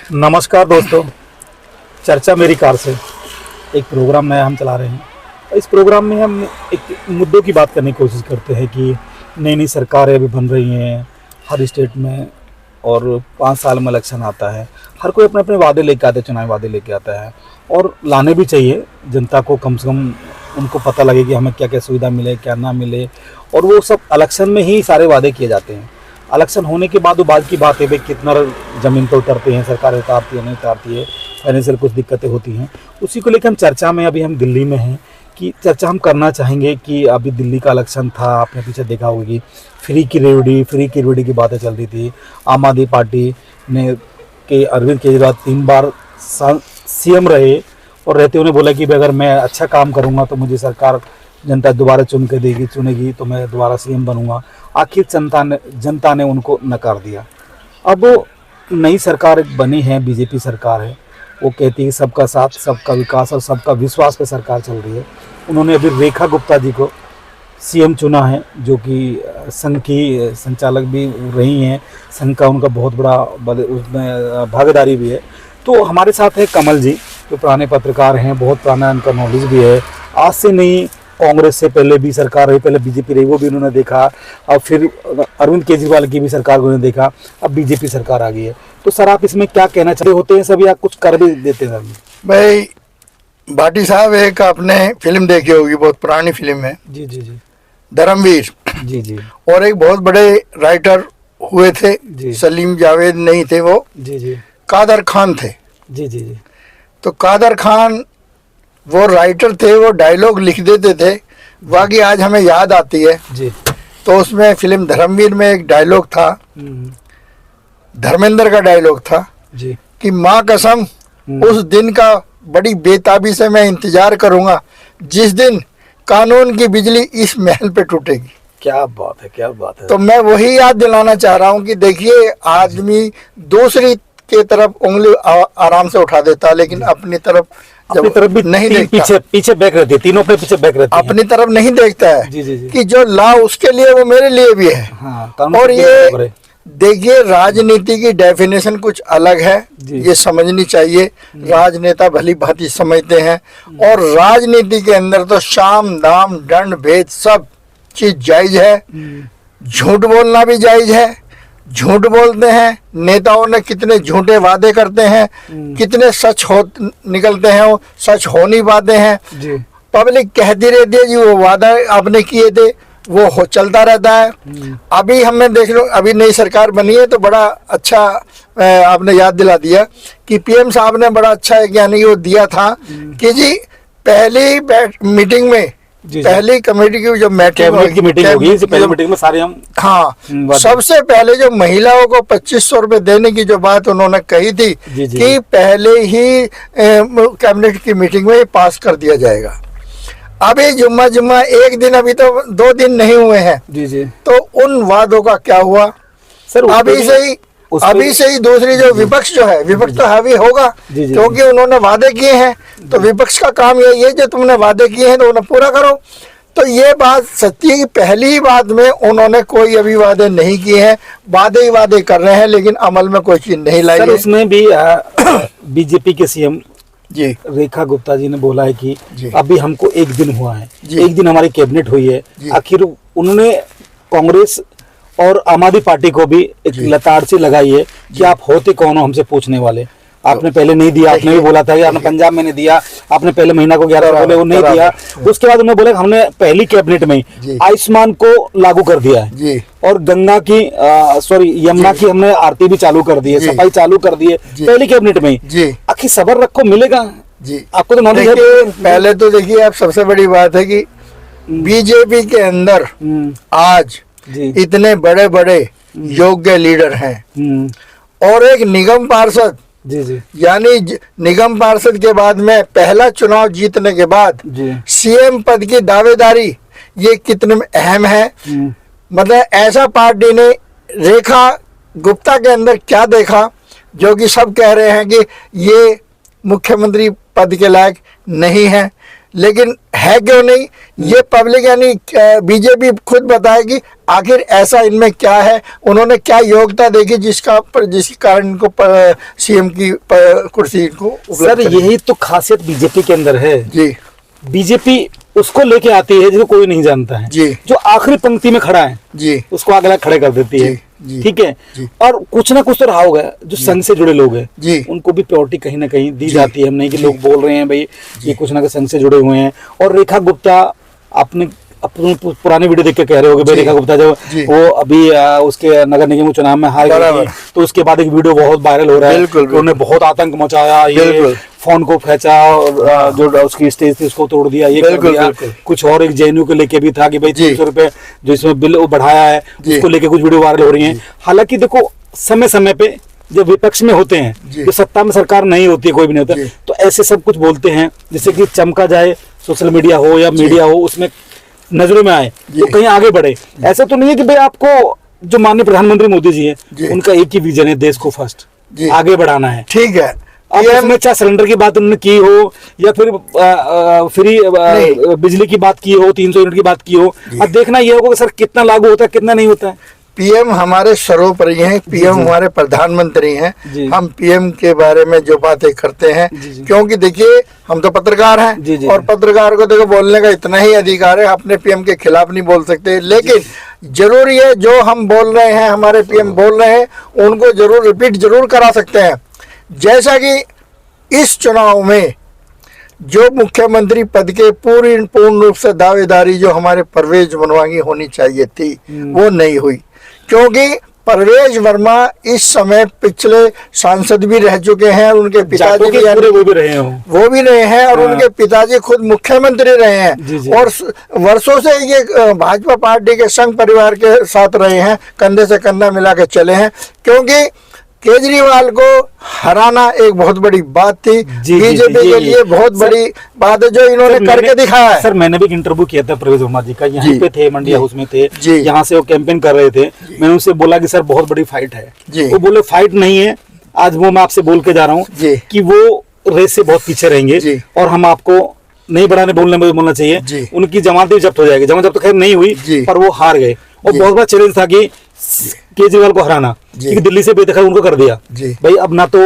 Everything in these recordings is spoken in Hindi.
नमस्कार दोस्तों, चर्चा मेरी कार से एक प्रोग्राम नया हम चला रहे हैं। इस प्रोग्राम में हम एक मुद्दों की बात करने की कोशिश करते हैं कि नई नई सरकारें अभी बन रही हैं हर स्टेट में, और 5 साल में इलेक्शन आता है। हर कोई अपने अपने वादे लेके आता है, चुनावी वादे लेके आता है, और लाने भी चाहिए। जनता को कम से कम उनको पता लगे कि हमें क्या क्या सुविधा मिले, क्या ना मिले, और वो सब इलेक्शन में ही सारे वादे किए जाते हैं। इलेक्शन होने के बाद वो बाद की बात है भाई कितना ज़मीन पर उतरते हैं, सरकार उतारती है नहीं उतारती है, फाइनेंशियल कुछ दिक्कतें होती हैं। उसी को लेकर हम चर्चा में अभी हम दिल्ली में हैं कि चर्चा हम करना चाहेंगे कि अभी दिल्ली का इलेक्शन था, आपने पीछे देखा होगा कि फ्री की रेवड़ी की बातें चल रही थी। आम आदमी पार्टी ने के अरविंद केजरीवाल 3 बार सीएम रहे, और रहते उन्हें बोला कि अगर मैं अच्छा काम करूँगा तो मुझे सरकार जनता दोबारा चुनेगी तो मैं दोबारा सीएम बनूंगा। आखिर जनता ने उनको नकार दिया। अब नई सरकार बनी है, बीजेपी सरकार है, वो कहती है सबका साथ, सबका विकास और सबका विश्वास पे सरकार चल रही है। उन्होंने अभी रेखा गुप्ता जी को सीएम चुना है, जो कि संघ की संचालक भी रही हैं। संघ का उनका बहुत बड़ा उसमें भागीदारी भी है। तो हमारे साथ है कमल जी, जो पुराने पत्रकार हैं, बहुत पुराना उनका नॉलेज भी है। आज से नहीं, कांग्रेस से पहले भी सरकार रही, पहले बीजेपी रही, वो भी उन्होंने देखा, और फिर अरविंद केजरीवाल की भी सरकार उन्होंने देखा, अब बीजेपी सरकार आ गई है। तो सर आप इसमें क्या कहना चाहते होते हैं सब, या कुछ कर भी देते हैं? भाई भाटी साहब, एक आपने फिल्म देखी होगी, बहुत पुरानी फिल्म है, जी जी जी, धर्मवीर। जी जी, और एक बहुत बड़े राइटर हुए थे, जी, सलीम जावेद नहीं थे वो, जी जी, कादर खान थे। जी जी जी, तो कादर खान वो राइटर थे, वो डायलॉग लिख देते थे, बाकी आज हमें याद आती है। जी, तो उसमें फिल्म धर्मवीर में एक डायलॉग था, धर्मेंद्र का डायलॉग था जी, कि माँ कसम उस दिन का बड़ी बेताबी से मैं इंतजार करूंगा जिस दिन कानून की बिजली इस महल पे टूटेगी। क्या बात है, क्या बात है। तो मैं वही याद दिलाना चाह रहा हूँ कि देखिए, आदमी दूसरी के तरफ उंगली आराम से उठा देता, लेकिन अपनी तरफ भी नहीं देखता। पीछे बैक रहती है, तीनों अपने पीछे बैक रहती है, अपनी तरफ नहीं देखता है। जी जी जी, कि जो ला उसके लिए वो मेरे लिए भी है। हाँ, और ये देखिए, राजनीति की डेफिनेशन कुछ अलग है, ये समझनी चाहिए। राजनेता भली भांति समझते हैं, और राजनीति के अंदर तो शाम दाम दंड भेद सब चीज जायज है। झूठ बोलना भी जायज है, झूठ बोलते हैं नेताओं ने, कितने झूठे वादे करते हैं, कितने सच हो निकलते हैं, वो सच हो नहीं पाते हैं। पब्लिक कहती रहती है जी वो वादा आपने किए थे, वो चलता रहता है। अभी हमें देख लो, अभी नई सरकार बनी है तो बड़ा अच्छा आपने याद दिला दिया कि पीएम साहब ने बड़ा अच्छा यानी कि वो दिया था कि जी पहली मीटिंग में, पहली कमेटी की जो कैबिनेट की मीटिंग होगी, इससे पहले मीटिंग में सारे हम, हाँ, सबसे पहले जो महिलाओं को 2500 रुपए देने की जो बात उन्होंने कही थी कि पहले ही कैबिनेट की मीटिंग में पास कर दिया जाएगा। अभी जुम्मा एक दिन, अभी तो 2 दिन नहीं हुए हैं। जी जी, तो उन वादों का क्या हुआ सर? अभी से ही दूसरी जो विपक्ष जो है, विपक्ष तो हावी होगा क्योंकि उन्होंने वादे किए हैं। तो विपक्ष का काम यही है, जो तुमने वादे किए हैं तो उन्हें पूरा करो। तो ये बात सच्ची है कि पहली ही बात में उन्होंने कोई अभी वादे नहीं किए हैं, वादे ही वादे कर रहे हैं, लेकिन अमल में कोई चीज नहीं लाई है। उसमें भी बीजेपी के सीएम जी रेखा गुप्ता जी ने बोला है कि अभी हमको 1 दिन हुआ है, 1 दिन हमारी कैबिनेट हुई है। आखिर उन्होंने कांग्रेस और आम आदमी पार्टी को भी एक लताड़ से लगाई है कि आप होते कौन हो हमसे पूछने वाले। आपने पहले नहीं दिया, आपने भी बोला था कि आपने पंजाब में नहीं दिया, आपने पहले महीना को 11 बोले वो नहीं दिया। उसके बाद उन्होंने बोला हमने पहली कैबिनेट में आयुष्मान को लागू कर दिया है, और गंगा की यमुना की हमने आरती भी चालू कर दी है, सफाई चालू कर दी है पहली कैबिनेट में। आखिर सबर रखो, मिलेगा जी। आपको तो नॉलेज है। पहले तो देखिए, आप सबसे बड़ी बात है कि बीजेपी के अंदर आज इतने बड़े बड़े योग्य लीडर हैं, और एक निगम पार्षद, यानी निगम पार्षद के बाद में पहला चुनाव जीतने के बाद सीएम पद की दावेदारी, ये कितने अहम है। मतलब ऐसा पार्टी ने रेखा गुप्ता के अंदर क्या देखा जो कि सब कह रहे हैं कि ये मुख्यमंत्री पद के लायक नहीं है, लेकिन है क्यों नहीं, ये पब्लिक यानी बीजेपी खुद बताएगी आखिर ऐसा इनमें क्या है, उन्होंने क्या योग्यता देखी जिसके कारण इनको सीएम की कुर्सी को सर यही तो खासियत बीजेपी के अंदर है जी। बीजेपी उसको लेके आती है जिसको कोई नहीं जानता है जी। जो आखिरी पंक्ति में खड़ा है जी उसको आगे खड़े कर देती है जी। ठीक है जी। और कुछ ना कुछ तो रहा होगा जो संघ से जुड़े लोग हैं जी। उनको भी प्योरिटी कहीं ना कहीं दी जी। जाती है, हम नहीं कि लोग बोल रहे हैं भाई ये कुछ ना कुछ संघ से जुड़े हुए हैं। और रेखा गुप्ता अपने पुरानी वीडियो देख के कह रहे हो भाई रेखा गुप्ता जब वो अभी उसके नगर निगम चुनाव में हार गई तो उसके बाद एक वीडियो बहुत वायरल हो रहा है, उन्होंने बहुत आतंक मचाया, ये फोन को फेंचा और जो उसकी स्टेज थी उसको तोड़ दिया, ये कर दिया। कुछ और एक जेएनयू को लेके भी था कि भाई 300 रुपए जो इसमें बिल बढ़ाया है उसको लेके कुछ वीडियो वायरल हो रही है। हालांकि देखो समय समय पे जब विपक्ष में होते हैं, जो सत्ता में सरकार नहीं होती है, कोई भी नहीं होता, तो ऐसे सब कुछ बोलते हैं जिससे कि चमका जाए, सोशल मीडिया हो या मीडिया हो उसमें नजरों में आए तो कहीं आगे बढ़े। ऐसा तो नहीं है कि भाई आपको जो माननीय प्रधानमंत्री मोदी जी है उनका एक ही विजन है, देश को फर्स्ट आगे बढ़ाना है। ठीक है, अब इसमें चाहे सिलेंडर की बात उन्होंने की हो या फिर फ्री बिजली की बात की हो, 300 यूनिट की बात की हो, अब देखना ये होगा कि सर कितना लागू होता है कितना नहीं होता है। पीएम हमारे सर्वोपरि हैं, पीएम हमारे प्रधानमंत्री हैं, हम पीएम के बारे में जो बातें करते हैं क्योंकि देखिए हम तो पत्रकार हैं और पत्रकार को देखो बोलने का इतना ही अधिकार है, अपने पीएम के खिलाफ नहीं बोल सकते, लेकिन जरूरी है जो हम बोल रहे हैं हमारे पीएम बोल रहे हैं उनको जरूर रिपीट जरूर करा सकते हैं। जैसा कि इस चुनाव में जो मुख्यमंत्री पद के पूर्ण रूप से दावेदारी जो हमारे परवेज वर्मा की होनी चाहिए थी वो नहीं हुई, क्योंकि परवेज वर्मा इस समय पिछले सांसद भी रह चुके हैं, उनके पिताजी भी वो भी रहे हैं और उनके पिताजी खुद मुख्यमंत्री रहे हैं और वर्षों से ये भाजपा पार्टी के संघ परिवार के साथ रहे हैं, कंधे से कंधा मिला के चले हैं। क्योंकि केजरीवाल को हराना एक बहुत बड़ी बात थी, बीजेपी के लिए बहुत बड़ी बात है जो इन्होंने करके दिखाया है। सर मैंने भी एक इंटरव्यू किया था परवेज वर्मा जी का, यहीं पे थे, मंडी हाउस में थे, यहाँ से वो कैंपेन कर रहे थे। मैंने उनसे बोला कि सर बहुत बड़ी फाइट है, वो बोले फाइट नहीं है, आज वो मैं आपसे बोल के जा रहा हूँ कि वो रेस से बहुत पीछे रहेंगे और हम आपको नहीं बढ़ाने बोलने में बोलना चाहिए। उनकी जमानत भी जब्त हो जाएगी, जमानत जब्त तो खैर नहीं हुई पर वो हार गए और बहुत बड़ा चैलेंज था कि केजरीवाल को हराना, क्योंकि दिल्ली से बेदखल उनको कर दिया। भाई अब ना तो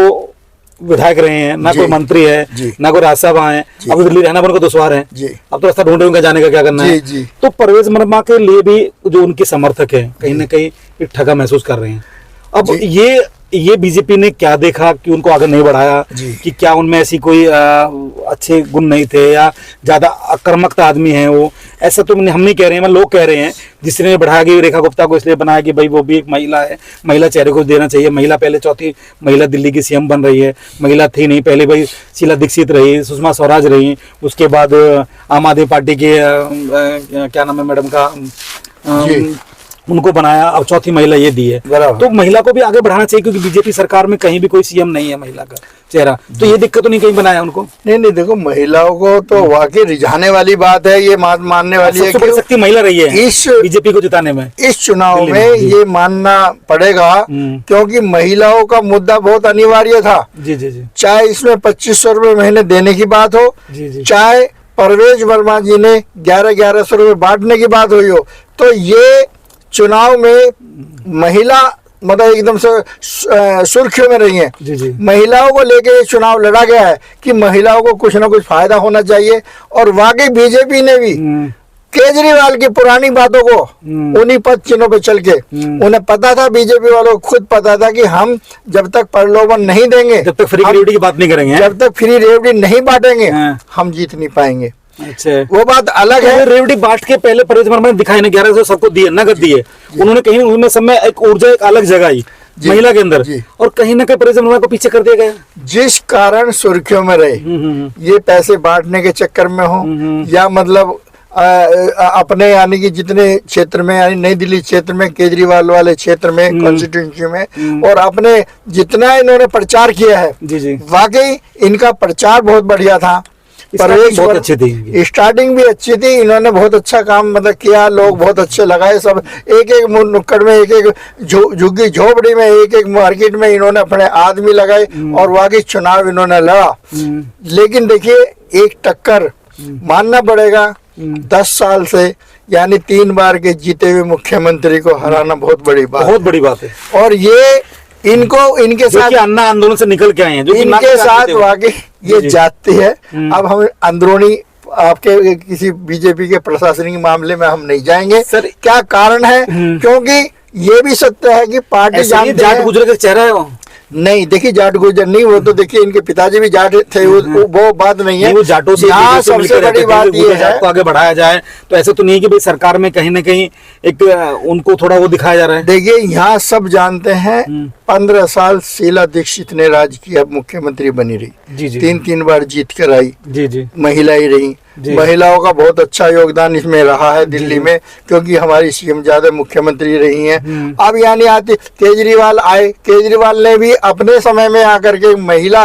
विधायक रहे हैं, ना कोई मंत्री है, ना कोई राज्यसभा है, अब दिल्ली रहना उनको दुश्वार है, अब तो रास्ता ढूंढ रहे उनका जाने का क्या करना है। तो परवेज वर्मा के लिए भी जो उनके समर्थक है कहीं ना कहीं एक ठगा महसूस कर रहे हैं। अब ये बीजेपी ने क्या देखा कि उनको आगे नहीं बढ़ाया, कि क्या उनमें ऐसी कोई अच्छे गुण नहीं थे या ज्यादा आक्रामक आदमी है वो, ऐसा तो हम नहीं कह रहे हैं, लोग कह रहे हैं। जिसने बढ़ाया कि रेखा गुप्ता को इसलिए बनाया कि भाई वो भी एक महिला है, महिला चेहरे को देना चाहिए, महिला पहले चौथी महिला दिल्ली की सीएम बन रही है, महिला थी नहीं पहले, भाई शीला दीक्षित रही, सुषमा स्वराज रही, उसके बाद आम आदमी पार्टी के क्या नाम है मैडम का उनको बनाया, अब चौथी महिला ये दी है। तो महिला को भी आगे बढ़ाना चाहिए क्योंकि बीजेपी सरकार में कहीं भी कोई सीएम नहीं है महिला का चेहरा, तो ये दिक्कत तो नहीं कहीं बनाया उनको। नहीं देखो महिलाओं को तो वाकई रिझाने वाली बात है, ये मानने वाली है कि शक्ति महिला रही है इस बीजेपी को जिताने में, इस चुनाव में ये मानना पड़ेगा क्योंकि महिलाओं का मुद्दा बहुत अनिवार्य था। चाहे इसमें 2500 रुपए महीने देने की बात हो, चाहे परवेज वर्मा जी ने 1100 रुपए बांटने की बात हुई हो, तो ये चुनाव में महिला मतलब एकदम से सुर्खियों में रही है। महिलाओं को लेके चुनाव लड़ा गया है कि महिलाओं को कुछ ना कुछ फायदा होना चाहिए और वाकई बीजेपी ने भी केजरीवाल की पुरानी बातों को उन्हीं पद चिन्हों पे चल के उन्हें पता था, बीजेपी वालों को खुद पता था कि हम जब तक प्रलोभन नहीं देंगे, जब तक फ्री रेवड़ी की बात नहीं करेंगे, जब तक फ्री रेवड़ी नहीं बांटेंगे हम जीत नहीं पाएंगे। अच्छा वो बात अलग है। रेवड़ी बांट के पहले परवेज वर्मा ने दिखाई ना 1100 सबको दिए, नगद दिए, उन्होंने कहीं उनमें समय एक ऊर्जा एक अलग जगह महिला के अंदर और कहीं ना कहीं परवेज वर्मा को पीछे कर दिया गया, जिस कारण सुर्खियों में रहे। ये पैसे बांटने के चक्कर में हो या मतलब अपने यानी कि जितने क्षेत्र में यानी नई दिल्ली क्षेत्र में केजरीवाल वाले क्षेत्र में कॉन्स्टिट्यूंसी में और अपने जितना इन्होंने प्रचार किया है, वाकई इनका प्रचार बहुत बढ़िया था। परवेज बहुत अच्छी थी, स्टार्टिंग भी अच्छी थी, इन्होंने बहुत अच्छा काम मतलब किया, लोग बहुत अच्छे लगाए, सब एक एक नुक्कड़ में एक एक झुग्गी झोपड़ी में एक एक मार्केट में इन्होंने अपने आदमी लगाए और वाकई चुनाव इन्होंने लड़ा। लेकिन देखिए एक टक्कर मानना पड़ेगा 10 साल से यानी 3 बार के जीते हुए मुख्यमंत्री को हराना बहुत बड़ी बात है। और ये इनके साथ अन्ना आंदोलन से निकल के आए हैं, जो इनके साथ वाकई ये जाती है। अब हम अंदरूनी आपके किसी बीजेपी के प्रशासनिक मामले में हम नहीं जाएंगे सर, क्या कारण है, क्योंकि ये भी सत्य है कि पार्टी जानते हैं गुजर का चेहरा है वो। नहीं देखिए, जाट गुजर नहीं, वो तो देखिए इनके पिताजी भी जाट थे, वो बात नहीं है। वो जाटों से यहाँ सबसे बड़ी बात ये है को आगे बढ़ाया जाए, तो ऐसे तो नहीं कि भाई सरकार में कहीं ना कहीं एक उनको थोड़ा वो दिखाया जा रहा है। देखिए यहाँ सब जानते हैं 15 साल शीला दीक्षित ने राज किया, मुख्यमंत्री बनी रही, जी जी, 3 बार जीत कर आई, जी जी, महिला ही रही, महिलाओं का बहुत अच्छा योगदान इसमें रहा है दिल्ली में, क्योंकि हमारी सीएम ज्यादा मुख्यमंत्री रही हैं। अब यानी आती केजरीवाल आए, केजरीवाल ने भी अपने समय में आकर के महिला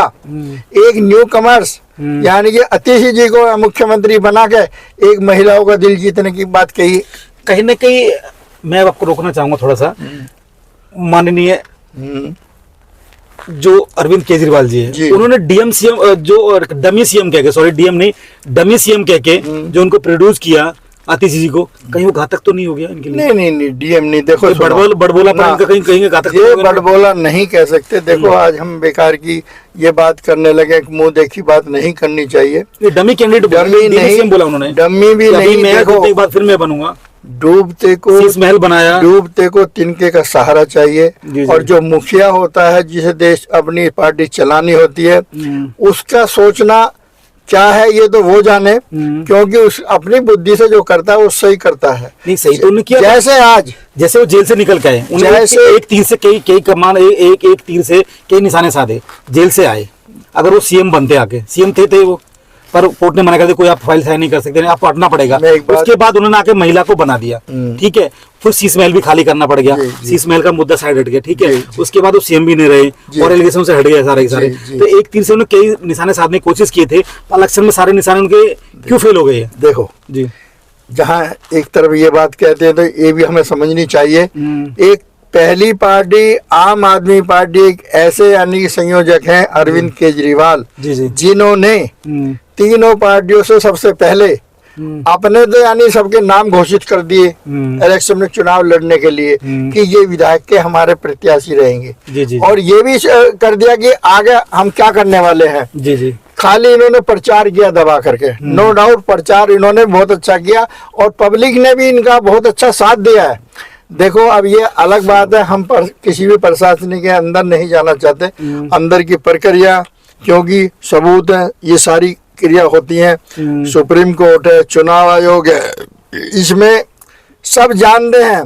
एक न्यू कमर्स यानी कि अतिशी जी को मुख्यमंत्री बना के एक महिलाओं का दिल जीतने की बात कही। कहीं ना कहीं मैं आपको रोकना चाहूंगा थोड़ा सा, माननीय जो अरविंद केजरीवाल जी है, उन्होंने डीएम सीएम जो डमी सीएम कह के, सॉरी डीएम नहीं डमी सीएम कह के जो उनको प्रोड्यूस किया आतिशी जी को, कहीं वो घातक तो नहीं हो गया इनके लिए? नहीं डीएम नहीं, देखो बड़बोला पर कहीं कहीं घातक, ये बड़बोला नहीं कह सकते। देखो आज हम बेकार की ये बात करने लगे, मुंह देखी बात नहीं करनी चाहिए। डमी कैंडिडेट डमी नहीं बोला उन्होंने, डमी भी नहीं। मैं एक बार फिर मैं बनूंगा, डूबते को महल बनाया, डूबते को तिनके का सहारा चाहिए। और जो मुखिया होता है, जिसे देश अपनी पार्टी चलानी होती है, उसका सोचना क्या है ये तो वो जाने, क्योंकि उस अपनी बुद्धि से जो करता है वो सही करता है। नहीं सही तो उन्होंने किया, जैसे आज जैसे वो जेल से निकल के आए, जैसे एक तीर से कई कमान, एक तीर से कई निशाने साधे, जेल से आए। अगर वो सीएम बनते, आके सीएम थे वो, पर कोर्ट ने मना कर दिया, कोई आप फाइल साइन नहीं कर सकते, आपको हटना पड़ेगा। उसके बाद उन्होंने आके महिला को बना दिया, ठीक है, फिर शीश महल भी खाली करना पड़ गया, शीश महल का मुद्दा साइड हट गया, ठीक है। उसके बाद वो सीएम भी नहीं रहे और एलिगेशन से हट गए सारे सारे। तो एक तीर से उन्होंने कई निशाने साधने की कोशिश किए थे, इलेक्शन में सारे निशाने उनके क्यों फेल हो गए? देखो जी, जहाँ एक तरफ ये बात कहते हैं तो ये भी हमें समझनी चाहिए। एक पहली पार्टी आम आदमी पार्टी एक ऐसे यानी कि संयोजक हैं अरविंद केजरीवाल, जिन्होंने तीनों पार्टियों से सबसे पहले अपने तो यानी सबके नाम घोषित कर दिए इलेक्शन में चुनाव लड़ने के लिए कि ये विधायक के हमारे प्रत्याशी रहेंगे। और ये भी कर दिया कि आगे हम क्या करने वाले हैं। खाली इन्होंने प्रचार किया दबा करके, नो डाउट प्रचार इन्होंने बहुत अच्छा किया और पब्लिक ने भी इनका बहुत अच्छा साथ दिया है। देखो अब ये अलग बात है, हम किसी भी प्रशासन के अंदर नहीं जाना चाहते, अंदर की प्रक्रिया, क्योंकि सबूत है, ये सारी क्रिया होती हैं, सुप्रीम कोर्ट है, चुनाव आयोग है, इसमें सब जानते हैं।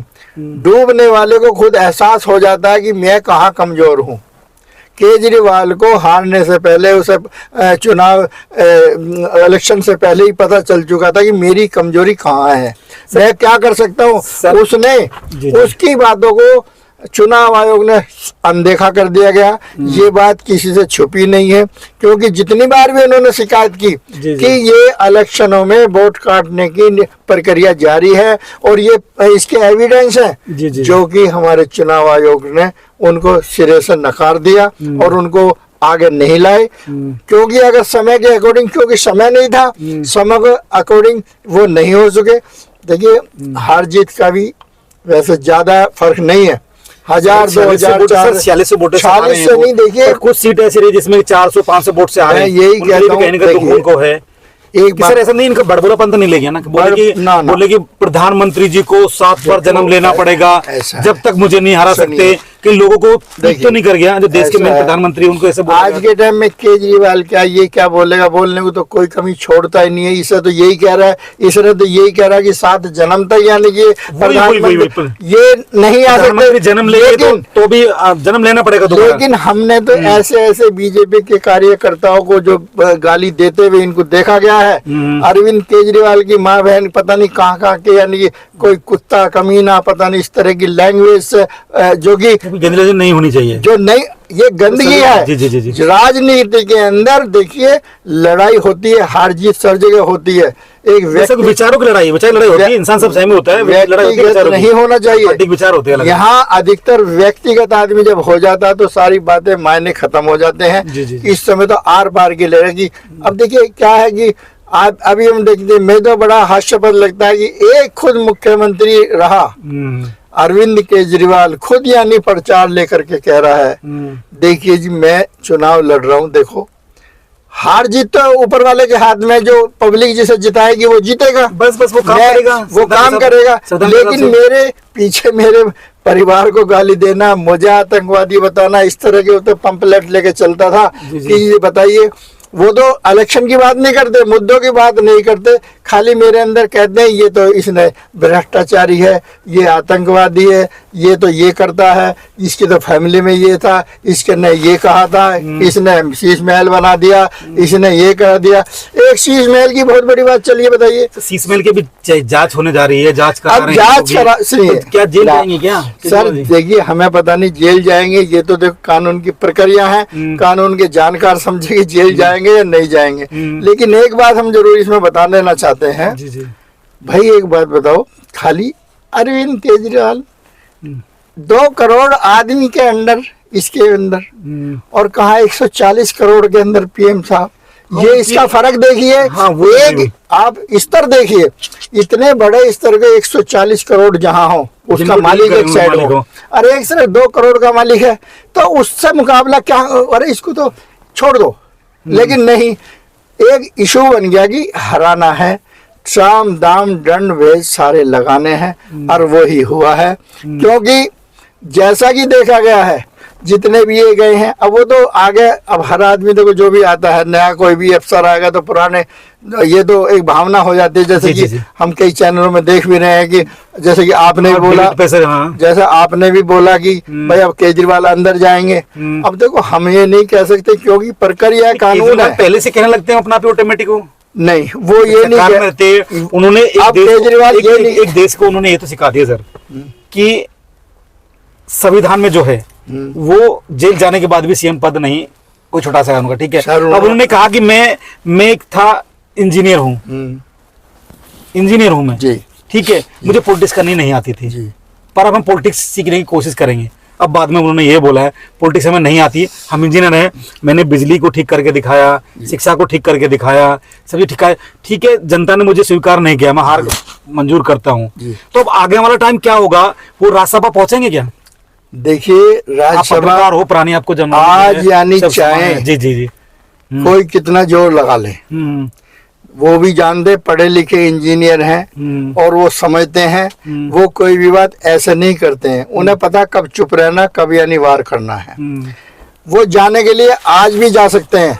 डूबने वाले को खुद एहसास हो जाता है कि मैं कहाँ कमजोर हूँ। केजरीवाल को हारने से पहले, उसे चुनाव इलेक्शन से पहले ही पता चल चुका था कि मेरी कमजोरी कहाँ है, मैं क्या कर सकता हूँ। उसने उसकी बातों को चुनाव आयोग ने अनदेखा कर दिया गया। ये बात किसी से छुपी नहीं है, क्योंकि जितनी बार भी उन्होंने शिकायत की कि ये इलेक्शनों में वोट काटने की प्रक्रिया जारी है और ये इसके एविडेंस है, जो कि हमारे चुनाव आयोग ने उनको सिरे से नकार दिया और उनको आगे नहीं लाए। क्योंकि अगर समय के अकॉर्डिंग, क्योंकि समय नहीं था, समय के अकॉर्डिंग वो नहीं हो सके। देखिए हार जीत का भी वैसे ज्यादा फर्क नहीं है, 1000 2000 46 वोट से नहीं। देखिए कुछ सीट ऐसी रही जिसमें 400 500 वोट से आ रहे हैं, यही कहता हूँ उनको है एक सर, ऐसा नहीं इनका बड़बोलापन तो नहीं ले गया ना, बोले कि प्रधानमंत्री जी को 7 बार जन्म लेना पड़ेगा जब तक मुझे नहीं हरा सकते, कि लोगों को तो नहीं कर गया जो देश के मेन प्रधानमंत्री, उनको ऐसे आज के टाइम में केजरीवाल क्या बोलेगा, बोलने को तो कोई कमी छोड़ता ही नहीं है। इसे तो यही कह रहा है, इसने तो यही कह रहा है कि 7 जन्म तक यानी कि प्रधानमंत्री ये नहीं आ सकते, जन्म लेंगे तो भी जन्म लेना पड़ेगा। लेकिन हमने तो ऐसे बीजेपी के कार्यकर्ताओं को जो गाली देते हुए इनको देखा गया है। अरविंद केजरीवाल की माँ बहन पता नहीं कहाँ के, यानी कि कोई कुत्ता कमीना, पता नहीं इस तरह की लैंग्वेज जो कि गंदगी नहीं होनी चाहिए, जो नहीं, ये गंदगी है। जी। राजनीति के अंदर देखिए लड़ाई होती है, हार जीत सब जगह होती है। एक विचारों की लड़ाई, लड़ाई होती है, इंसान सब सहमी होता है, व्यक्तिगत नहीं होना चाहिए, विचार होते हैं। यहाँ अधिकतर व्यक्तिगत आदमी जब हो जाता है तो सारी बातें मायने खत्म हो जाते हैं। इस समय तो आर पार की लड़ाई। अब देखिए क्या है कि आप अभी हम देखते हैं, मैं तो बड़ा हास्यास्पद लगता है कि एक खुद मुख्यमंत्री रहा अरविंद केजरीवाल खुद यानी प्रचार लेकर के कह रहा है, देखिए जी मैं चुनाव लड़ रहा हूं, देखो हार जीत तो ऊपर वाले के हाथ में, जो पब्लिक जिसे जिताएगी वो जीतेगा, बस वो काम करेगा, वो काम करेगा। लेकिन मेरे पीछे मेरे परिवार को गाली देना, मुझे आतंकवादी बताना, इस तरह के तो पंपलेट लेके चलता था कि ये बताइए, वो तो इलेक्शन की बात नहीं करते, मुद्दों की बात नहीं करते, खाली मेरे अंदर कहते हैं ये तो इसने भ्रष्टाचारी है, ये आतंकवादी है, ये तो ये करता है, इसकी तो फैमिली में ये था, इसके ने ये कहा था, इसने शीश महल बना दिया, इसने ये कर दिया। एक शीश महल की बहुत बड़ी बात चलिए, बताइए। शीश महल की भी जांच होने जा रही है, जांच करा अब जांच करा, क्या जेल जाएंगे क्या सर? देखिए हमें पता नहीं जेल जाएंगे, ये तो देखो कानून की प्रक्रिया है, कानून के जानकार समझेंगे जेल जाएंगे या नहीं जाएंगे। लेकिन एक बात हम जरूर इसमें बता देना चाहते हैं, भाई एक बात बताओ, खाली अरविंद केजरीवाल 2 करोड़ आदमी के अंदर, इसके अंदर, और कहा 140 करोड़ के अंदर पीएम साहब, ये इसका फर्क देखिए। हाँ, एक आप स्तर देखिए, इतने बड़े स्तर के 140 करोड़ जहां हो, उसका मालिक एक साइड हो, अरे एक सिर्फ 2 करोड़ का मालिक है, तो उससे मुकाबला क्या? अरे इसको तो छोड़ दो। लेकिन नहीं, एक इशू बन गया कि हराना है, साम दाम दंड भेद सारे लगाने हैं, और वो ही हुआ है। क्योंकि जैसा कि देखा गया है, जितने भी ये गए हैं, अब वो तो आगे, अब हर आदमी देखो जो भी आता है नया, कोई भी अफसर आएगा तो पुराने, ये तो एक भावना हो जाती है। जैसे कि हम कई चैनलों में देख भी रहे हैं कि जैसे कि आपने भी बोला, जैसे आपने भी बोला कि भाई अब केजरीवाल अंदर जाएंगे। अब देखो हम ये नहीं कह सकते, क्योंकि प्रक्रिया कानून है। पहले से कहने लगते हैं अपना पे ऑटोमेटिक हो, नहीं वो ये नहीं रहते उन्होंने। केजरीवाल एक देश को उन्होंने ये तो सिखा दिया सर कि संविधान में जो है वो जेल जाने के बाद भी सीएम पद नहीं, कोई छोटा सा उनका, ठीक है। अब उन्होंने कहा कि मैं एक था इंजीनियर हूँ, इंजीनियर हूँ मैं, ठीक है, मुझे पॉलिटिक्स करनी नहीं आती थी, पर अब हम पॉलिटिक्स सीखने की कोशिश करेंगे। अब बाद में उन्होंने ये बोला है पॉलिटिक्स हमें नहीं आती, हम इंजीनियर हैं, मैंने बिजली को ठीक करके दिखाया, शिक्षा को ठीक करके दिखाया, सभी ठीक है, जनता ने मुझे स्वीकार नहीं किया, मैं हार मंजूर करता हूँ। तो अब आगे वाला टाइम क्या होगा, वो राज्यसभा पहुंचेंगे क्या? देखिए राज्यसभा हो प्राणी आपको आज यानी चाहे जी कोई कितना जोर लगा ले, वो भी जान दे पढ़े लिखे इंजीनियर हैं और वो समझते हैं, वो कोई भी बात ऐसे नहीं करते हैं, उन्हें पता कब चुप रहना, कब यानी वार करना है। वो जाने के लिए आज भी जा सकते हैं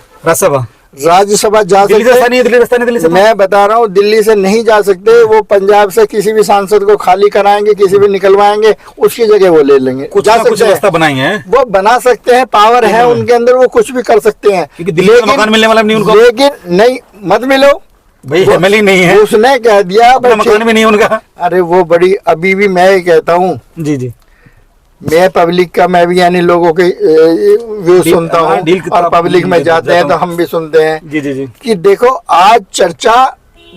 राज्यसभा जा सकते हैं। दिल्ली से मैं बता रहा हूँ, दिल्ली से नहीं जा सकते, वो पंजाब से किसी भी सांसद को खाली कराएंगे, किसी भी निकलवाएंगे, उसकी जगह वो ले लेंगे, कुछ रास्ता बनाएंगे, वो बना सकते हैं, पावर है उनके अंदर, वो कुछ भी कर सकते हैं। दिल्ली में मकान मिलने वाला नहीं उनको, लेकिन नहीं मत मिलो भाई, एमएलए नहीं है, उसने कह दिया मकान भी नहीं उनका। अरे वो बड़ी, अभी भी मैं ये कहता हूँ, जी मैं पब्लिक का, मैं भी यानी लोगों के व्यू सुनता हूँ, और पब्लिक में जाते हैं तो हम भी सुनते हैं जी कि देखो आज चर्चा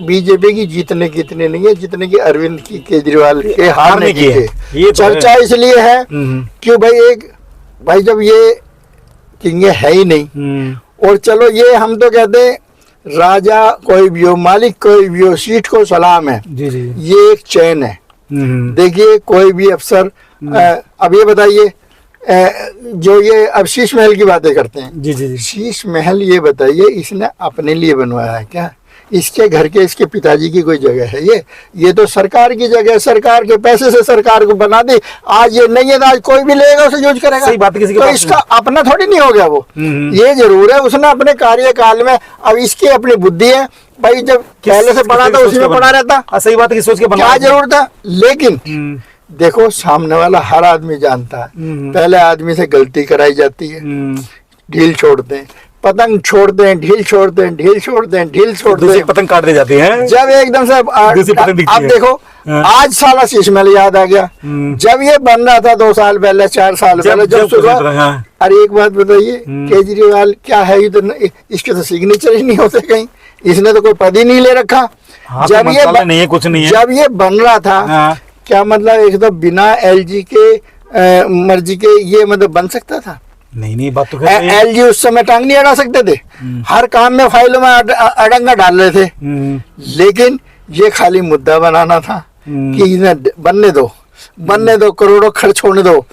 बीजेपी की जीतने की इतनी नहीं है जितने की अरविंद की केजरीवाल के हारने की है। चर्चा इसलिए है कि भाई जब ये किंग है ही नहीं, और चलो ये हम तो कहते हैं राजा कोई भी हो, मालिक कोई भी हो, सीट को सलाम है, ये एक चैन है। देखिए कोई भी अफसर, अब ये बताइए, जो ये अब शीश महल की बातें करते हैं, जी शीश महल, ये बताइए इसने अपने लिए बनवाया है क्या? इसके घर के, इसके पिताजी की कोई जगह है? ये तो सरकार की जगह है, सरकार के पैसे से सरकार को बना दी। आज ये नहीं है तो आज कोई भी लेगा उसे यूज करेगा, सही बात, किसी तो इसका अपना थोड़ी नहीं हो गया वो। ये जरूर है उसने अपने कार्यकाल में, अब इसकी अपनी बुद्धि है भाई, जब पहले से पढ़ा था उसी में पढ़ा रहता, सही बात है, सोच के क्या जरूरत था। लेकिन देखो सामने वाला हर आदमी जानता है, पहले आदमी से गलती कराई जाती है, ढील छोड़ते हैं, पतंग छोड़ते हैं, ढील छोड़ते हैं, ढील छोड़ते हैं, ढील छोड़ते हैं, पतंग काट दे जाते हैं, जब एकदम से अब देखो आज साला शीश महल याद आ गया, जब ये बन रहा था 2 साल पहले, 4 साल पहले, जब सुबह। अरे एक बात बताइए, केजरीवाल क्या है, ये तो इसके तो सिग्नेचर ही नहीं होते कहीं, इसने तो कोई पद ही नहीं ले रखा। जब ये नहीं है, कुछ नहीं है, जब ये बन रहा था, क्या मतलब एकदम बिना एलजी के मर्जी के ये मतलब बन सकता था? नहीं बात तो खैर सही है। एलजी उस समय टांग नहीं अड़ा सकते थे, हर काम में फाइलों में अड़ंगा डाल रहे थे, लेकिन ये खाली मुद्दा बनाना था कि इन्हें बनने दो, करोड़ों खर्च होने दो,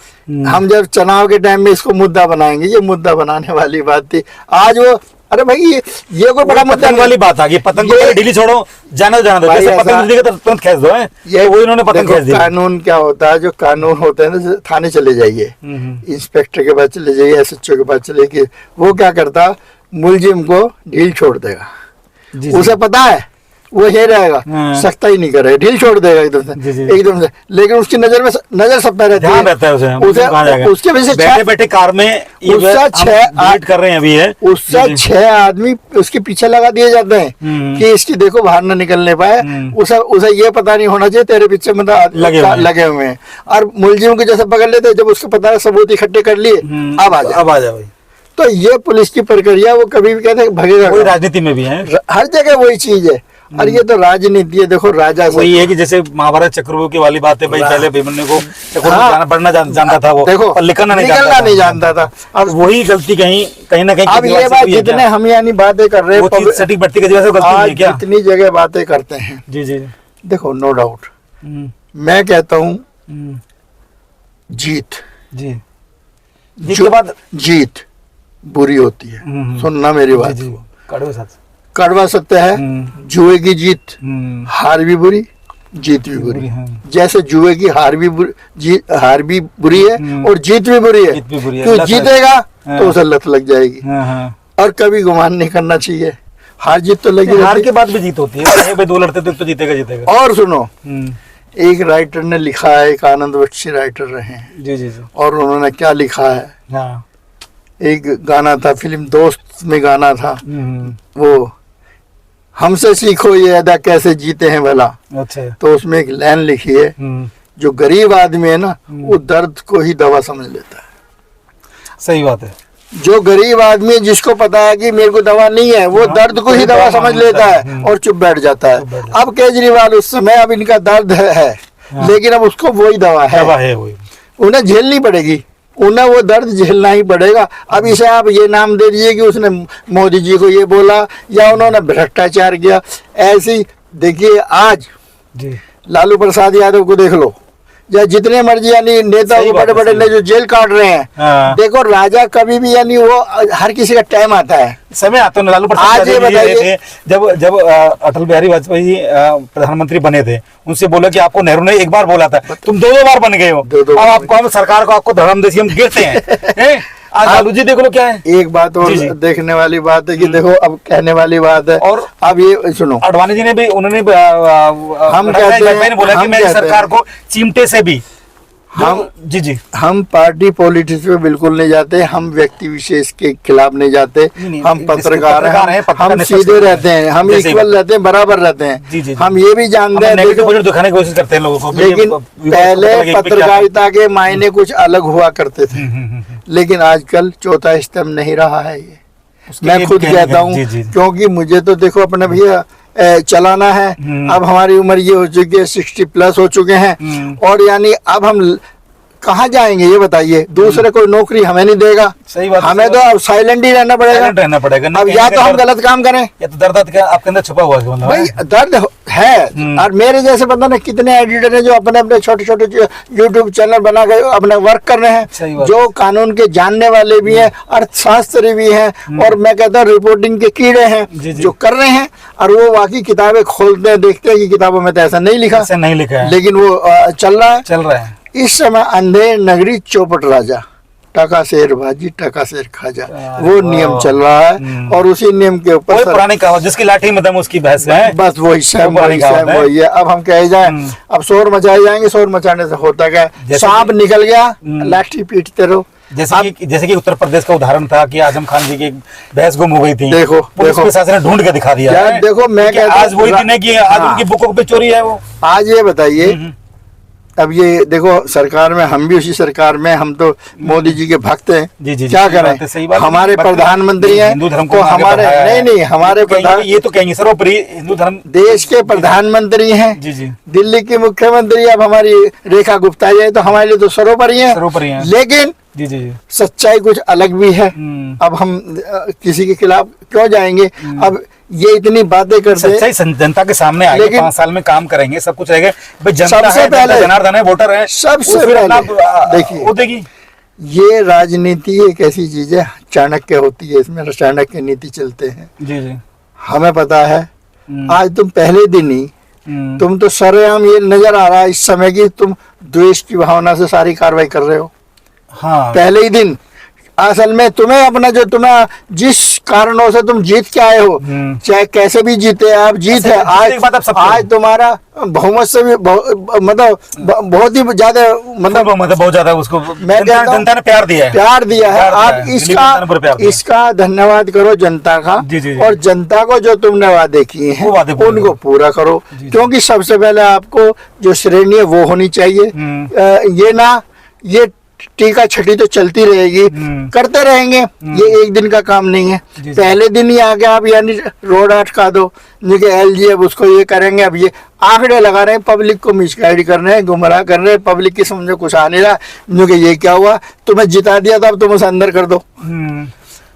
हम जब चुनाव के टाइम में इसको मुद्दा बनाएंगे। ये मुद्दा बनाने वाली बात थी। आज वो, अरे भाई ये कोई बड़ा मुद्दा वाली बात आ गई, पतंग को ढीली छोड़ो, जाने दो, जैसे पतंग दिखेगा तो तुरंत खींच दो, है ये वो इन्होंने पतंग खींच दी। कानून क्या होता है, जो कानून होते हैं ना, थाने चले जाइए, इंस्पेक्टर के पास चले जाइए, एसएचओ के पास चले गए, वो क्या करता, मुलजिम को ढील छोड़ देगा। उसे पता है वो ये रहेगा, सख्ता ही नहीं करेगा, ढील छोड़ देगा एकदम से, लेकिन उसकी नजर सब पे रहती है। उसके वजह से बैठे कार में कर रहे हैं अभी है, उससे 6 आदमी उसके पीछे लगा दिए जाते हैं कि इसकी देखो बाहर न निकलने पाए। उसे ये पता नहीं होना चाहिए तेरे पीछे मतलब लगे हुए हैं। और मुलजिम को जैसे पकड़ लेते, जब उसको पता है सबूत इकट्ठे कर लिए, अब आ जा भाई। तो ये पुलिस की प्रक्रिया, वो कभी भी कहते हैं भगेगा। कोई राजनीति में भी है, हर जगह वही चीज है। और ये तो राजनीति है। देखो राजा वही है कि जैसे महाभारत चक्रव्यूह वाली बात है भाई, पहले अभिमन्यु को पढ़ना जानता था वो, देखो लिखना नहीं जानता था। अब वही गलती कहीं ना कहीं। अब ये बात जितने हम यानी बातें कर रहे हैं, सटीक बढ़ती की वजह से गलती है क्या? इतनी जगह बातें करते हैं। जी जी देखो, नो डाउट मैं कहता हूँ जीत के बाद जीत बुरी होती है। सुनना मेरी बात, कड़वा सत्य है। जुए की जीत हार भी बुरी, जीत भी बुरी। जैसे जुए की हार भी बुरी है और जीत भी बुरी है। तो जीतेगा तो उसे लत लग जाएगी। और कभी गुमान नहीं करना चाहिए, हार जीत तो लगी, हार के बाद भी जीत होती है भाई, दो लड़ते तो जीतेगा। और सुनो, एक राइटर ने लिखा है, एक आनंद बख्शी राइटर रहे हैं जी, और उन्होंने क्या लिखा है, एक गाना था, फिल्म दोस्त में गाना था, वो हमसे सीखो ये अदा कैसे जीते हैं भला। अच्छा। तो उसमें एक लाइन लिखी है, जो गरीब आदमी है ना, वो दर्द को ही दवा समझ लेता है। सही बात है। जो गरीब आदमी है, जिसको पता है कि मेरे को दवा नहीं है, वो दर्द को ही दवा समझ लेता है और चुप बैठ जाता है। अब केजरीवाल उस समय, अब इनका दर्द है, लेकिन अब उसको वही दवा है, उन्हें झेलनी पड़ेगी, उन्हें वो दर्द झेलना ही पड़ेगा। अब इसे आप ये नाम दे दीजिए कि उसने मोदी जी को ये बोला या उन्होंने भ्रष्टाचार किया। ऐसी देखिए, आज लालू प्रसाद यादव को देख लो, या जितने मर्जी यानी नेता बड़े बड़े ने जो जेल काट रहे हैं, देखो राजा कभी भी यानी वो हर किसी का टाइम आता है, समय आता है। लालू प्रसाद ये बताइए, जब अटल बिहारी वाजपेयी प्रधानमंत्री बने थे, उनसे बोला कि आपको नेहरू ने एक बार बोला था, तुम दो बार बन गए हो, अब आपको हम सरकार को आपको धर्मदेशी हम गिरते हैं। आज लालू जी देख लो क्या है। एक बात और देखने वाली बात है कि देखो, अब कहने वाली बात है, और अब ये सुनो, अडवाणी जी ने भी, उन्होंने हम कहते हैं, बोला कि मैं सरकार को चिमटे से भी हम पार्टी पॉलिटिक्स में बिल्कुल नहीं जाते, हम व्यक्ति विशेष के खिलाफ नहीं जाते, हम पत्रकार हैं, हम सीधे रहते हैं, हम इक्वल रहते हैं, बराबर रहते हैं। हम ये भी जानते हैं, दिखाने की कोशिश करते हैं लोगों को, लेकिन पहले पत्रकारिता के मायने कुछ अलग हुआ करते थे, लेकिन आजकल चौथा स्तंभ नहीं रहा है ये। मैं खुद कहता हूँ, क्योंकि मुझे तो देखो अपने भैया चलाना है। अब हमारी उम्र ये हो चुकी है, 60+ हो चुके हैं, और यानी अब हम कहाँ जाएंगे ये बताइए। दूसरे कोई नौकरी हमें नहीं देगा। सही बात, हमें तो अब साइलेंट ही रहना पड़ेगा। अब या तो हम गलत काम करें, या तो दर्द आपके अंदर छुपा हुआ है भाई, दर्द है। और मेरे जैसे पता नहीं कितने एडिटर हैं जो अपने अपने छोटे छोटे यूट्यूब चैनल बना कर अपने वर्क कर रहे हैं, जो कानून के जानने वाले भी हैं, अर्थशास्त्री भी हैं, और मैं कहता हूँ रिपोर्टिंग के कीड़े हैं, जो कर रहे हैं। और वो वाकई किताबें खोलते हैं, देखते हैं कि किताबों में तो ऐसा नहीं लिखा है, लेकिन वो चल रहा है। इस समय अंधेर नगरी चौपट राजा, टका शेर भाजी टका शेर खाजा, वो नियम चल रहा है। और उसी नियम के ऊपर पुरानी कहावत, जिसकी लाठी में दम उसकी भैंस है, बस वही सेम वही है। अब हम कहे जाए, अब शोर मचाए जाएंगे, शोर मचाने से होता क्या, सांप निकल गया, लाठी पीटते रहो। जैसे कि उत्तर प्रदेश का उदाहरण था कि आजम खान जी की भैंस गुम हो गई थी, देखो पुलिस प्रशासन ने ढूंढ के दिखा दिया है। देखो मैं कहता आज वही दिन है कि आज उनकी बुकों पे चोरी है वो। आज ये बताइए, अब ये देखो सरकार में, हम भी उसी सरकार में, हम तो मोदी जी के भक्त हैं। क्या करें, हमारे प्रधानमंत्री हैं, हिंदू धर्म को हमारे नहीं हमारे प्रधान, ये तो कहेंगे सर्वोपरि हिंदू धर्म, देश के प्रधानमंत्री हैं। दिल्ली की मुख्यमंत्री अब हमारी रेखा गुप्ता जी तो हमारे लिए तो सर्वोपरि हैं। लेकिन जी जी जी। सच्चाई कुछ अलग भी है। अब हम किसी के खिलाफ क्यों जाएंगे। अब ये इतनी बातें करते हैं, सच्चाई जनता के सामने आएगी, लेकिन 5 साल में काम करेंगे, सब कुछ रहेगा भाई। जनता सबसे है, पहले- जनता जनार्दन है, वोटर है, सबसे वो फिर अपना पहले देखिए, वो देगी। ये राजनीति एक ऐसी चीज है, चाणक्य होती है, इसमें चाणक्य नीति चलते हैं। जी जी। हमें पता है आज तुम पहले दिन ही तुम तो सरेआम ये नजर आ रहा है इस समय की तुम द्वेष की भावना से सारी कार्रवाई कर रहे हो। हाँ पहले ही दिन असल में तुम्हें अपना जो तुम्हें जिस कारणों से तुम जीत के आए हो, चाहे कैसे भी जीते आप, जीत है आज तुम्हारा बहुमत से भी मतलब बहुत ही ज्यादा मतलब बहुत ज्यादा उसको मैं जनता ने प्यार दिया है, प्यार दिया है। आप इसका इसका धन्यवाद करो जनता का। जी, जी, जी। और जनता को जो तुमने वादे किए हैं उनको पूरा करो, क्योंकि सबसे पहले आपको जो श्रेणी है वो होनी चाहिए। ये ना ये टीका छठी तो चलती रहेगी, करते रहेंगे, ये एक दिन का काम नहीं है। पहले दिन ही आके आप यानी रोड अटका दो, एलजी अब उसको ये करेंगे, अब ये आंकड़े लगा रहे हैं, पब्लिक को मिसगाइड कर रहे हैं, गुमराह कर रहे हैं, पब्लिक की समझो कुछ आ नहीं रहा, क्योंकि ये क्या हुआ, तुम्हें जिता दिया था अब तुम उसे अंदर कर दो।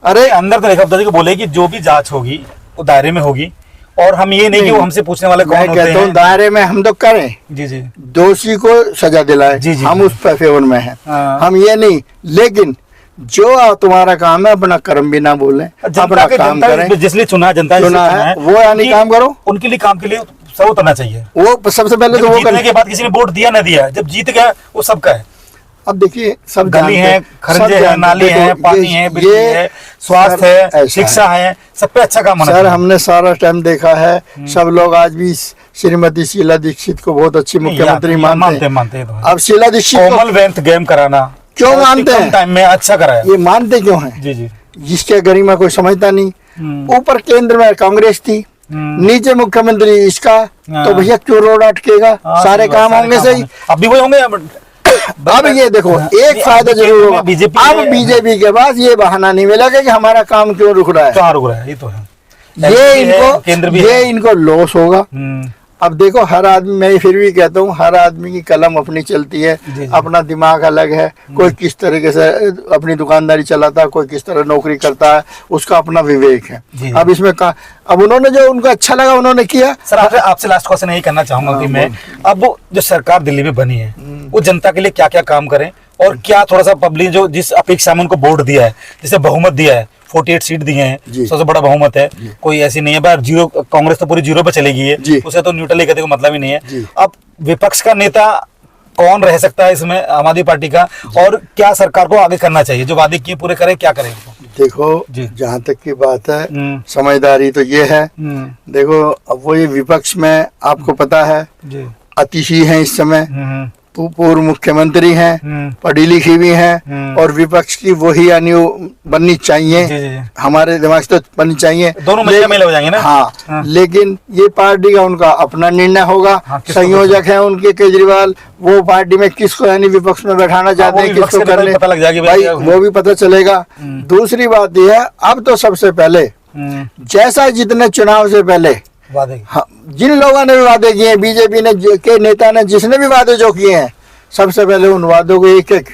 अरे अंदर तो देखो बोलेगी जो भी जांच होगी वो दायरे में होगी, और हम ये नहीं कि वो हमसे पूछने वाले कौन होते हैं। तो दायरे में हम तो करें, जी जी, दोषी को सजा दिलाए, जी जी, हम उस पर फेवर में हैं। हम ये नहीं, लेकिन जो तुम्हारा काम है अपना कर्म भी ना भूलें, अपना काम करें। जिसलिए चुना जनता है वो यानी काम करो, उनके लिए काम के लिए सब उतरना चाहिए। वो सबसे पहले तो वो जीतने के बाद किसी ने वोट दिया ना दिया, जब जीत गया वो सबका है। अब देखिए सब गली है, खरंजे है, नाली है, पानी है, बिजली है, स्वास्थ्य है, शिक्षा है, सब पे अच्छा काम होना सर। हमने सारा टाइम देखा है, सब लोग आज भी श्रीमती शीला दीक्षित को बहुत अच्छी मुख्यमंत्री मानते हैं। अब शीला दीक्षित कॉमनवेल्थ गेम कराना क्यों मानते हैं? टाइम में अच्छा कराया, ये मानते क्यों हैं? जी जी। जिसके गरिमा कोई समझता नहीं। ऊपर केंद्र में कांग्रेस थी, नीचे मुख्यमंत्री इसका, तो भैया क्यों रोड अटकेगा? सारे काम होंगे सही, अभी वही होंगे। अब ये देखो एक फायदा जरूर होगा, अब बीजेपी के पास ये बहाना नहीं मिलेगा कि हमारा काम क्यों रुक रहा है। कहाँ रुक रहा है, ये तो है। ये इनको लॉस होगा। अब देखो हर आदमी, मैं फिर भी कहता हूँ हर आदमी की कलम अपनी चलती है, अपना दिमाग अलग है। कोई किस तरीके से अपनी दुकानदारी चलाता है, कोई किस तरह नौकरी करता है, उसका अपना विवेक है। अब इसमें अब उन्होंने जो उनको अच्छा लगा उन्होंने किया। सर आपसे लास्ट क्वेश्चन यही करना चाहूंगा कि मैं, अब वो जो सरकार दिल्ली में बनी है वो जनता के लिए क्या क्या काम करें, और क्या थोड़ा सा पब्लिक जो जिस अपेक्षा में उनको वोट दिया है, जिसे बहुमत दिया है, 48 सीट दिए हैं, सबसे बड़ा बहुमत है, कोई ऐसी नहीं है बार जीरो, कांग्रेस तो पूरी जीरो पे चलेगी है, उसे तो न्यूट्रल कहते कोई मतलब ही नहीं है। अब विपक्ष का नेता कौन रह सकता है इसमें आम आदमी पार्टी का, और क्या सरकार को आगे करना चाहिए, जो वादे किए पूरे करे, क्या करें? देखो जहाँ तक की बात है समझदारी तो ये है। देखो अब वो ये विपक्ष में आपको पता है अतिशी है इस समय, पूर्व मुख्यमंत्री हैं, पढ़ी लिखी भी हैं, और विपक्ष की वही यानी बननी चाहिए, हमारे दिमाग से तो बननी चाहिए, दोनों मिल हो जाएंगे ना। हाँ, लेकिन ये पार्टी का उनका अपना निर्णय होगा। संयोजक हैं उनके केजरीवाल, वो पार्टी में किसको यानी विपक्ष में बैठाना चाहते हैं, किसको करने, पता लग जाएगा भाई वो भी पता चलेगा। दूसरी बात यह है, अब तो सबसे पहले जैसा जितने चुनाव से पहले हाँ, जिन लोगों ने भी वादे किए हैं, बीजेपी ने के नेता ने जिसने भी वादे जो किए हैं, सबसे पहले उन वादों को एक एक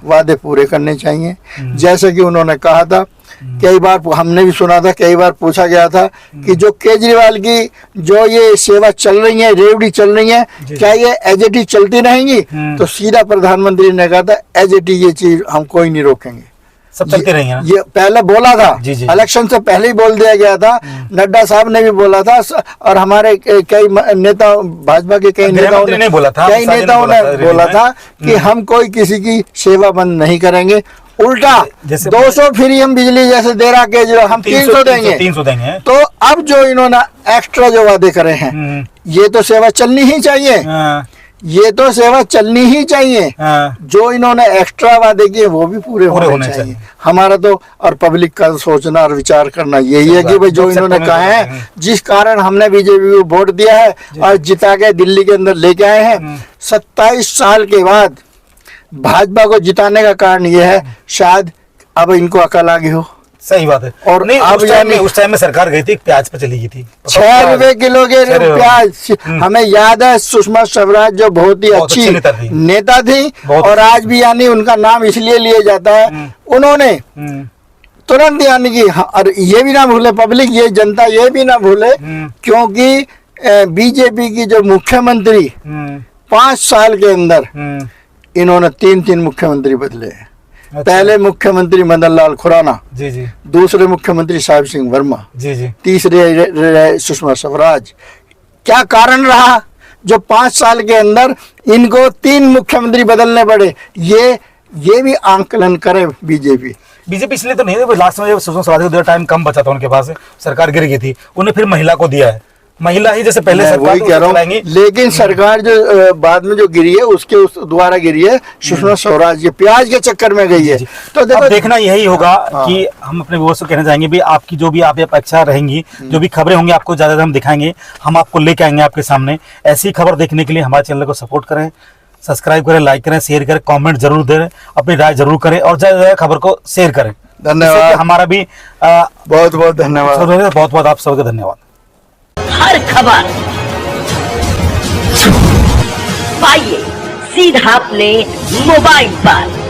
वादे पूरे करने चाहिए। जैसे कि उन्होंने कहा था, कई बार हमने भी सुना था, कई बार पूछा गया था कि जो केजरीवाल की जो ये सेवा चल रही है, रेवड़ी चल रही है, क्या ये एज इट इज चलती रहेंगी? तो सीधा प्रधानमंत्री ने कहा था एज इट इज ये चीज हम कोई नहीं रोकेंगे, सब चलते रहेंगे। ये पहले बोला था, इलेक्शन से पहले ही बोल दिया गया था। नड्डा साहब ने भी बोला था, और हमारे कई नेता, भाजपा के कई नेताओं ने बोला था कि हम कोई किसी की सेवा बंद नहीं करेंगे। उल्टा 200 फ्री हम बिजली जैसे दे रहा केजरीवाल, हम 300 देंगे। तो अब जो इन्होंने एक्स्ट्रा जो वादे करे हैं, ये तो सेवा चलनी ही चाहिए, ये तो सेवा चलनी ही चाहिए। जो इन्होंने एक्स्ट्रा वादे किए वो भी पूरे होने चाहिए। हमारा तो और पब्लिक का सोचना और विचार करना यही है कि भाई जो इन्होंने कहा है, जिस कारण हमने बीजेपी को वोट दिया है और जिता के दिल्ली के अंदर लेके आए हैं, 27 साल के बाद भाजपा को जिताने का कारण यह है, शायद अब इनको अकल आ गई हो सही बात है। और नहीं, अब उस टाइम में सरकार गई थी, प्याज पे चली गई थी, 6 रुपए किलो के 6 रुपए। प्याज। हमें याद है सुषमा स्वराज जो बहुत ही बहुत अच्छी अच्छी नेता थी। बहुत और आज भी यानी उनका नाम इसलिए लिया जाता है, उन्होंने तुरंत यानी कि और ये भी ना भूले पब्लिक, ये जनता ये भी ना भूले, क्योंकि बीजेपी की जो मुख्यमंत्री 5 साल के अंदर इन्होंने 3 मुख्यमंत्री बदले हैं। अच्छा। पहले मुख्यमंत्री मदन लाल खुराना, जी जी दूसरे मुख्यमंत्री साहिब सिंह वर्मा, जी जी तीसरे रहे सुषमा स्वराज। क्या कारण रहा जो 5 साल के अंदर इनको 3 मुख्यमंत्री बदलने पड़े? ये भी आंकलन करे बीजेपी। बीजेपी इसलिए तो नहीं, लास्ट में जब सुषमा स्वराज को टाइम कम बचा था उनके पास, सरकार गिर गई थी, उन्हें फिर महिला को दिया है। महिला ही जैसे पहले मैं सरकार वही तो कह रहा चलाएंगी। हूँ, लेकिन सरकार जो बाद में जो गिरी है उसके उस द्वारा गिरी है सुषमा स्वराज, ये प्याज के चक्कर में गई है। तो अब देखो देखना यही होगा हाँ। कि हम अपने व्यूअर्स को कहना चाहेंगे भी आपकी जो भी आप अपेक्षा रहेंगी, जो भी खबरें होंगी आपको ज्यादा हम दिखाएंगे, हम आपको लेके आएंगे आपके सामने। ऐसी खबर देखने के लिए हमारे चैनल को सपोर्ट करें, सब्सक्राइब करें, लाइक करें, शेयर करें, कमेंट जरूर दें, अपनी राय जरूर करें और ज्यादा ज्यादा खबर को शेयर करें। धन्यवाद। जिससे कि हमारा भी बहुत बहुत धन्यवाद। बहुत बहुत आप सबका धन्यवाद। हर खबर पाइए सीधा अपने मोबाइल पर।